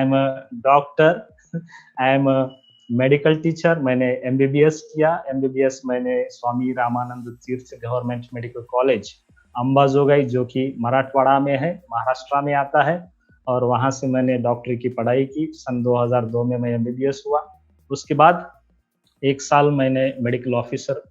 I am a doctor, I am a medical teacher. मैंने MBBS किया। MBBS मैंने स्वामी रामानंद तीर्थ गवर्नमेंट मेडिकल कॉलेज अंबाजोगाई, जो कि मराठवाड़ा में है, महाराष्ट्र में आता है, और वहां से मैंने डॉक्टरी की पढ़ाई की। सन 2002 में मैं एमबीबीएस हुआ। उसके बाद 1 साल मैंने मेडिकल ऑफिसर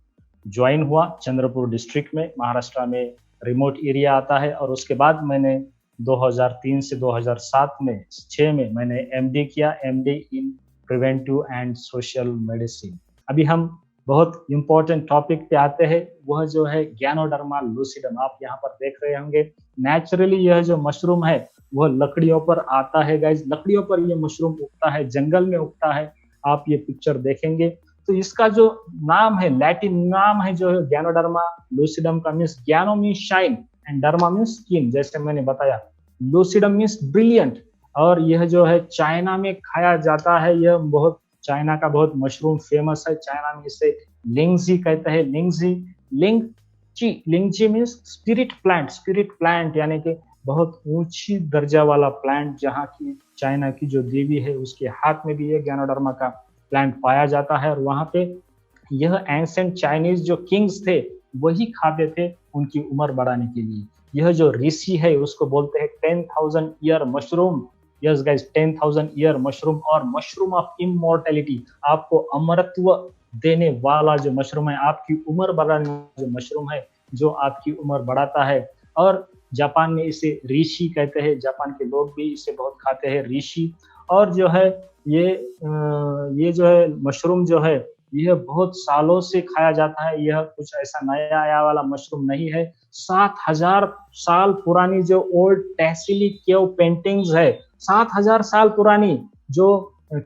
ज्वाइन हुआ चंद्रपुर डिस्ट्रिक्ट में, महाराष्ट्र में रिमोट एरिया आता है। और उसके बाद मैंने 2003 से 2007 में 6 में मैंने एमडी किया, MD in preventive and social medicine. अभी हम बहुत इंपॉर्टेंट टॉपिक पे आते हैं, वह जो है गैनोडर्मा लूसिडम। आप यहाँ पर देख रहे होंगे, नेचुरली यह जो मशरूम है वह लकड़ियों पर आता है गाइज, लकड़ियों पर यह मशरूम उगता है, जंगल में उगता है। आप ये पिक्चर देखेंगे तो इसका जो नाम है, लैटिन नाम है जो है गैनोडर्मा लूसिडम का, means गैनो means shine and derma means skin, जैसे मैंने बताया। लूसिडम मीन्स ब्रिलियंट, और यह जो है चाइना में खाया जाता है। यह बहुत चाइना का बहुत मशरूम फेमस है। चाइना में इसे लिंगजी कहते हैं, lingzhi, lingzhi means spirit plant, spirit plant यानी कि बहुत ऊंची दर्जा वाला प्लांट, जहाँ की चाइना की जो देवी है उसके हाथ में भी ये गैनोडर्मा का प्लांट पाया जाता है। और वहां पे यह एंशिएंट चाइनीज जो किंग्स थे वही खाते थे उनकी उम्र बढ़ाने के लिए। यह जो ऋषि है उसको बोलते हैं 10,000 year mushroom. Yes guys, 10,000 year mushroom, और मशरूम ऑफ इमॉर्टैलिटी, आपको अमरत्व देने वाला जो मशरूम है, आपकी उम्र बढ़ाने वाला जो मशरूम है, जो आपकी उम्र बढ़ाता है। और जापान में इसे ऋषि कहते हैं, जापान के लोग भी इसे बहुत खाते हैं, ऋषि। और जो है ये जो है मशरूम जो है यह बहुत सालों से खाया जाता है। यह कुछ ऐसा नया आया वाला मशरूम नहीं है। 7,000 साल पुरानी जो ओल्ड टेसिली केव पेंटिंग्स है, 7,000 साल पुरानी जो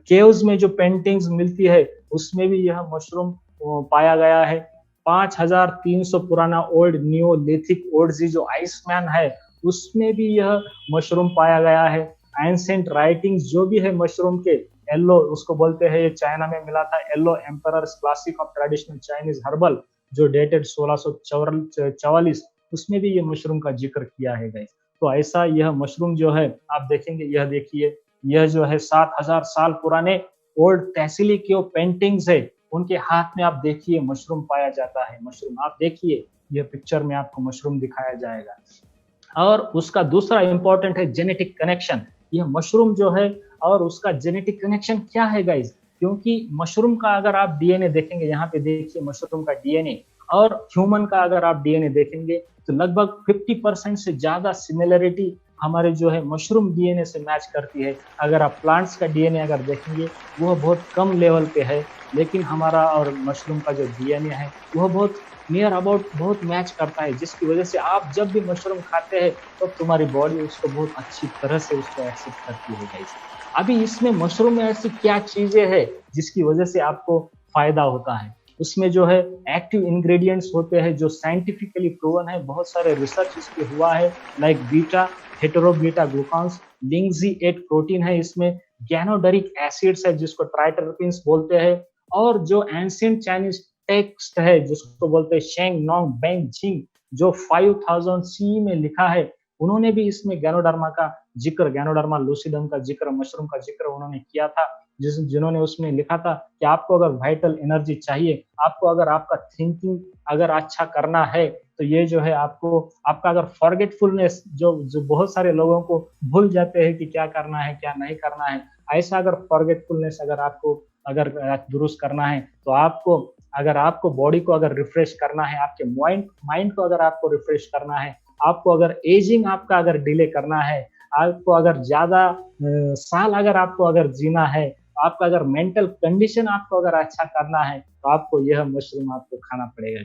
केव्स में जो पेंटिंग्स मिलती है उसमें भी यह मशरूम पाया गया है। 5,300 पुराना ओल्ड नियोलिथिक ओल्डजी जो आइसमैन है उसमें भी यह मशरूम पाया गया है। एंशिएंट राइटिंग्स जो भी है मशरूम के, येलो उसको बोलते हैं, ये चाइना में मिला था, yellow emperors classic of traditional Chinese herbal जो डेटेड 1644, उसमें भी ये मशरूम का जिक्र किया है गाइस। तो ऐसा यह मशरूम जो है आप देखेंगे, यह देखिए, यह जो है 7,000 साल पुराने ओल्ड तहसीली के पेंटिंग्स है, उनके हाथ में आप देखिए मशरूम पाया जाता है। मशरूम आप देखिए, यह पिक्चर में आपको मशरूम दिखाया जाएगा। और उसका दूसरा इंपॉर्टेंट है जेनेटिक कनेक्शन। यह मशरूम जो है और उसका जेनेटिक कनेक्शन क्या है गाइज, क्योंकि मशरूम का अगर आप डीएनए देखेंगे, यहाँ पे देखिए मशरूम का डीएनए और ह्यूमन का अगर आप डीएनए देखेंगे तो लगभग 50% से ज्यादा सिमिलरिटी हमारे जो है मशरूम डीएनए से मैच करती है। अगर आप प्लांट्स का डीएनए अगर देखेंगे वो बहुत कम लेवल पे है, लेकिन हमारा और मशरूम का जो डीएनए है वह बहुत नियर अबाउट बहुत मैच करता है, जिसकी वजह से आप जब भी मशरूम खाते हैं तो तुम्हारी बॉडी उसको बहुत अच्छी तरह से उसको एक्सेप्ट करती है गाइस। अभी इसमें मशरूम में ऐसी क्या चीजें हैं जिसकी वजह से आपको फायदा होता है? उसमें जो है एक्टिव इंग्रेडिएंट्स होते हैं जो साइंटिफिकली प्रूवन है, बहुत सारे रिसर्च इस पे हुआ है, लाइक बीटा हेटेरोबीटा ग्लूकान्स, लिंगजी 8 प्रोटीन है इसमें, गैनोडरिक एसिड्स है जिसको ट्राइटरपीन्स बोलते हैं, और जो एंशिएंट चाइनीज टेक्स्ट है जिसको बोलते हैं शेंग नोंग बेंग जिंग जो 5000 सी में लिखा है, उन्होंने भी इसमें गैनोडर्मा का जिक्र, गैनोडर्मा लूसिडम का जिक्र, मशरूम का जिक्र उन्होंने किया था, जिन्होंने उसमें लिखा था कि आपको अगर वाइटल एनर्जी चाहिए, आपको अगर आपका थिंकिंग अगर अच्छा करना है, तो ये जो है आपको, आपका अगर फॉरगेटफुलनेस जो बहुत सारे लोगों को भूल जाते हैं कि क्या करना है क्या नहीं करना है, ऐसा अगर फॉरगेटफुलनेस अगर आपको अगर दुरुस्त करना है, तो आपको अगर आपको बॉडी को अगर रिफ्रेश करना है, आपके माइंड को अगर आपको रिफ्रेश करना है, आपको अगर एजिंग आपका अगर डिले करना है, आपको अगर ज्यादा साल अगर आपको अगर जीना है, आपका अगर मेंटल कंडीशन आपको अगर अच्छा करना है, तो आपको यह मशरूम आपको खाना पड़ेगा।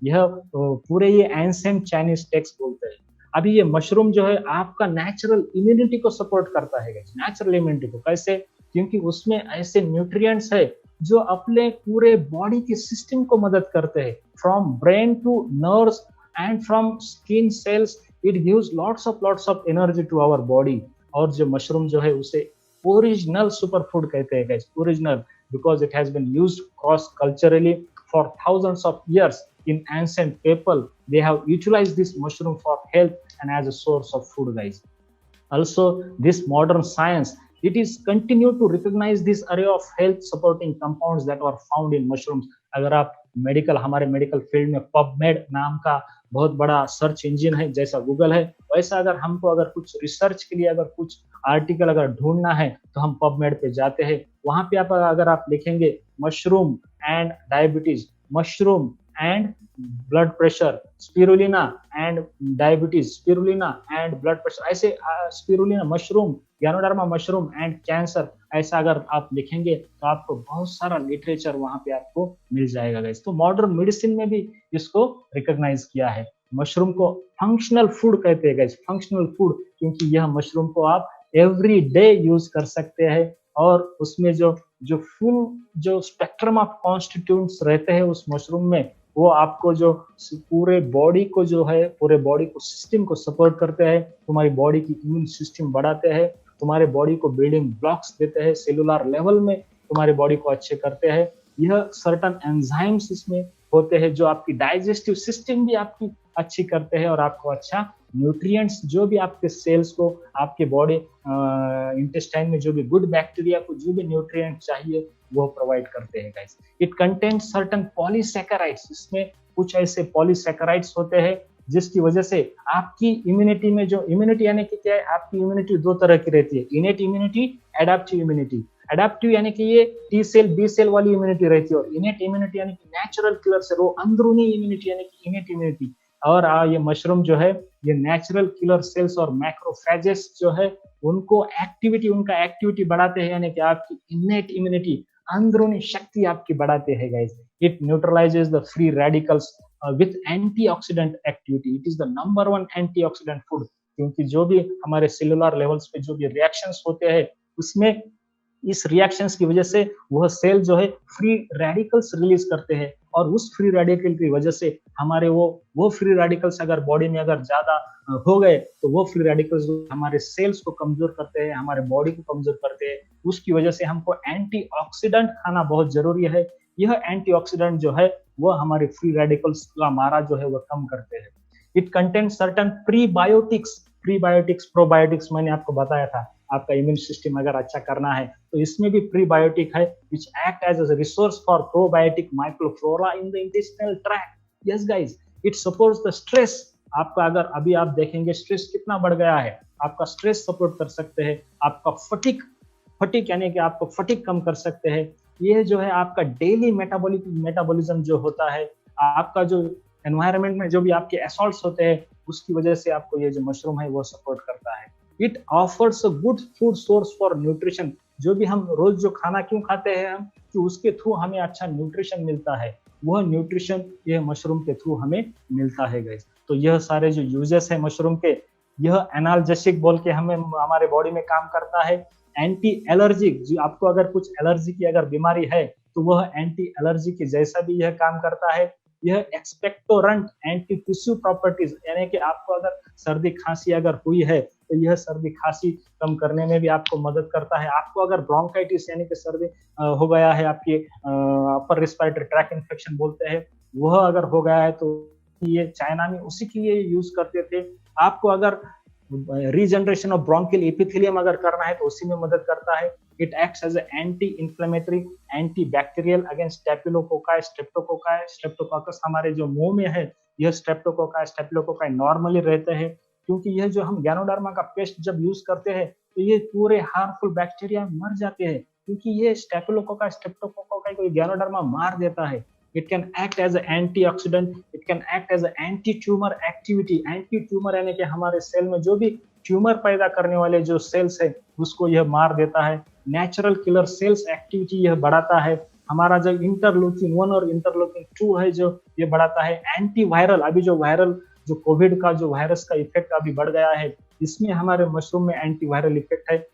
यह पूरे ये एंशिएंट चाइनीज टेक्स्ट बोलते हैं। अभी ये मशरूम जो है आपका नेचुरल इम्यूनिटी को सपोर्ट करता है, नेचुरल इम्यूनिटी को। कैसे? क्योंकि उसमें ऐसे न्यूट्रिएंट्स है जो अपने पूरे बॉडी के सिस्टम को मदद करते हैं, from brain to nerves and from skin cells, it gives lots of energy to our body. और जो मशरूम जो है उसे ओरिजिनल सुपर फूड कहते हैं guys, original, because it has been used cross culturally for thousands of years in ancient people. They have utilized this mushroom for health and as a source of food guys. Also, this modern science It is continue to recognize this array of health supporting compounds that are found in mushrooms. अगर आप medical हमारे medical field में PubMed नाम का बहुत बड़ा search engine है, जैसा गूगल है, वैसा अगर हमको अगर कुछ रिसर्च के लिए अगर कुछ आर्टिकल अगर ढूंढना है तो हम पबमेड पे जाते हैं। वहां पे आप अगर आप लिखेंगे mushroom and diabetes, mushroom and blood pressure, spirulina and diabetes, spirulina and blood pressure, ऐसे spirulina mushroom, ganoderma mushroom and cancer, ऐसा अगर आप लिखेंगे तो आपको बहुत सारा लिटरेचर वहां पे आपको मिल जाएगा गाइस। तो मॉडर्न मेडिसिन में भी इसको रिकॉग्नाइज किया है। मशरूम को फंक्शनल फूड कहते हैं गाइस, फंक्शनल फूड, क्योंकि यह मशरूम को आप एवरी डे यूज कर सकते हैं और उसमें जो जो फुल जो स्पेक्ट्रम ऑफ कॉन्स्टिट्यूएंट्स रहते हैं उस मशरूम में, वो आपको जो पूरे बॉडी को जो है, पूरे बॉडी को सिस्टम को सपोर्ट करते हैं, तुम्हारी बॉडी की इम्यून सिस्टम बढ़ाते हैं, तुम्हारे बॉडी को बिल्डिंग ब्लॉक्स देते हैं, सेलुलर लेवल में तुम्हारी बॉडी को अच्छे करते हैं। यह सर्टन एंजाइम्स इसमें होते हैं जो आपकी डाइजेस्टिव सिस्टम भी आपकी अच्छी करते हैं और आपको अच्छा न्यूट्रिएंट्स जो भी आपके सेल्स को, आपके बॉडी इंटेस्टाइन में जो भी गुड बैक्टीरिया को जो भी न्यूट्रिएंट चाहिए वो प्रोवाइड करते हैं guys. It contains certain polysaccharides, इसमें कुछ ऐसे पॉलीसैकेराइड्स होते हैं जिसकी वजह से आपकी इम्यूनिटी में, जो इम्यूनिटी यानी कि क्या है, आपकी इम्यूनिटी दो तरह की रहती है, innate immunity, adaptive immunity. Adaptive यानी कि ये टी सेल बी सेल वाली इम्यूनिटी रहती है और इनेट इम्यूनिटी यानी कि नेचुरल किलर सेल, वो अंदरूनी इम्यूनिटी यानी कि इनेट इम्यूनिटी। और ये मशरूम जो है ये नेचुरल किलर सेल्स और मैक्रोफेजेस जो है उनको एक्टिविटी, उनका एक्टिविटी बढ़ाते हैं, यानी कि आपकी इनेट इम्यूनिटी, अंदरूनी शक्ति आपकी बढ़ाते हैं guys. It neutralises the free radicals with antioxidant activity. It is the number one antioxidant food, क्योंकि जो भी हमारे सेलुलर लेवल्स पे जो भी रिएक्शंस होते हैं उसमें इस रिएक्शंस की वजह से वह सेल जो है फ्री रेडिकल्स रिलीज करते हैं और उस फ्री रेडिकल की वजह से हमारे वो फ्री रेडिकल्स अगर बॉडी में अगर ज्यादा हो गए तो वो फ्री रेडिकल्स हमारे सेल्स को कमजोर करते हैं, हमारे बॉडी को कमजोर करते हैं। उसकी वजह से हमको एंटीऑक्सीडेंट खाना बहुत जरूरी है। यह एंटीऑक्सीडेंट जो है वो हमारे फ्री रेडिकल्स का मारा जो है वो कम करते हैं। It contains certain prebiotics, prebiotics probiotics मैंने आपको बताया था। आपका इम्यून सिस्टम अगर अच्छा करना है तो इसमें भी प्रीबायोटिक है which act as a resource for probiotic microflora in the intestinal tract. Yes guys, it supports the stress. आपका अगर अभी आप देखेंगे स्ट्रेस कितना बढ़ गया है, आपका स्ट्रेस सपोर्ट कर सकते हैं, आपका फटिक यानी कि आपको फटिक कम कर सकते हैं। ये जो है आपका डेली मेटाबॉलिज्म जो होता है, आपका जो एनवायरनमेंट में जो भी आपके असॉल्ट्स होते हैं उसकी वजह से आपको ये जो मशरूम है वो सपोर्ट करता है। It offers a good food source for nutrition. जो भी हम रोज जो खाना क्यों खाते हैं हम, कि उसके थ्रू हमें अच्छा न्यूट्रिशन मिलता है, वह न्यूट्रिशन ये मशरूम के थ्रू हमें मिलता है गाइस। तो यह सारे जो यूजेस है मशरूम के, यह एनाल्जेसिक बोल के हमें हमारे बॉडी में काम करता है। एंटी एलर्जिक, जो आपको अगर कुछ एलर्जी की अगर बीमारी है तो वह एंटी एलर्जी के जैसा भी यह काम करता है। यह एक्सपेक्टोरेंट, एंटी टिश्यू प्रॉपर्टीज, यानी कि आपको अगर सर्दी खांसी अगर हुई है तो यह सर्दी खांसी कम करने में भी आपको मदद करता है। आपको अगर ब्रोंकाइटिस यानी कि सर्दी हो गया है, आपके अपर रिस्पिरेटरी ट्रैक इन्फेक्शन बोलते हैं, वह अगर हो गया है तो ये चाइना में उसी के लिए यूज करते थे। आपको अगर रीजनरेशन ऑफ ब्रोंकियल एपिथेलियम अगर करना है तो उसी में मदद करता है। It acts as anti inflammatory, anti bacterial against staphylococci, streptococci. Streptococcus हमारे जो मुंह में है, यह स्ट्रेप्टोकोकाई स्टेफिलोकोकाई नॉर्मली रहते हैं, क्योंकि यह जो हम गैनोडर्मा का पेस्ट जब यूज करते हैं तो ये पूरे हार्मफुल बैक्टीरिया मर जाते हैं, क्योंकि ये स्टेफिलोकोकाई स्ट्रेप्टोकोकाई को गैनोडर्मा मार देता है। It can act as an antioxidant, it can act as an anti-tumor activity. Anti-tumor यानी कि हमारे सेल में जो भी ट्यूमर पैदा करने वाले जो सेल्स है उसको यह मार देता है। नेचुरल किलर सेल्स एक्टिविटी यह बढ़ाता है। हमारा जो इंटरलोकिन 1 और इंटरलोकिन 2 है जो ये बढ़ाता है। एंटीवायरल, अभी जो वायरल जो कोविड का जो वायरस का इफेक्ट अभी बढ़ गया है, इसमें हमारे मशरूम में एंटीवायरल इफेक्ट है।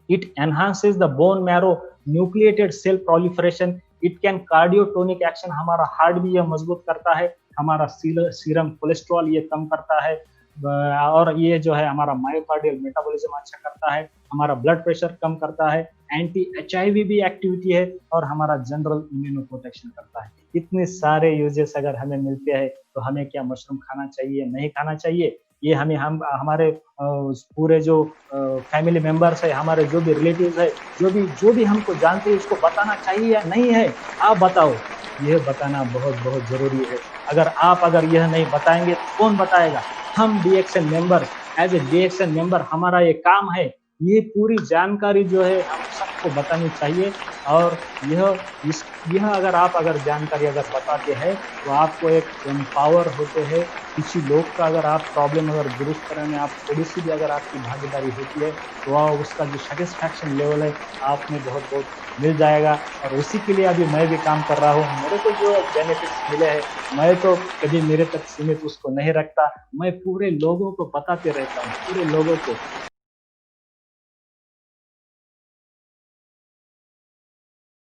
It enhances the bone marrow nucleated cell proliferation. It can cardiotonic action, हमारा हार्ट भी यह मजबूत करता है, हमारा सीरम कोलेस्ट्रॉल ये कम करता है, और ये जो है हमारा मायोकार्डियल मेटाबॉलिज्म अच्छा करता है, हमारा ब्लड प्रेशर कम करता है, एंटी HIV भी एक्टिविटी है और हमारा जनरल इम्यूनो प्रोटेक्शन करता है। इतने सारे यूजेस अगर हमें मिलते हैं तो हमें क्या मशरूम खाना चाहिए नहीं खाना चाहिए? ये हमें हम हमारे पूरे जो फैमिली मेंबर्स है, हमारे जो भी रिलेटिव्स है, जो भी हमको जानते हैं उसको बताना चाहिए या नहीं है? आप बताओ। यह बताना बहुत-बहुत ज़रूरी है। अगर यह नहीं बताएँगे तो कौन बताएगा? हम DXN members as a DXN member हमारा ये काम है, ये पूरी जानकारी जो है हम सबको बतानी चाहिए और यह इस यह अगर जानकारी बताते हैं, तो आपको एक एम्पावर होते हैं, किसी लोग का अगर आप प्रॉब्लम दुरुस्त करने में आप थोड़ी-सी भी अगर आपकी भागीदारी होती है, तो उसका जो सैटिस्फैक्शन लेवल है, आप में बहुत-बहुत मिल जाएगा और उसी के लिए अभी मैं भी काम कर रहा हूँ। मेरे को जो बेनिफिट्स मिले हैं, मैं तो कभी मेरे तक सीमित उसको नहीं रखता, मैं पूरे लोगों को बताते रहता हूँ, पूरे लोगों को।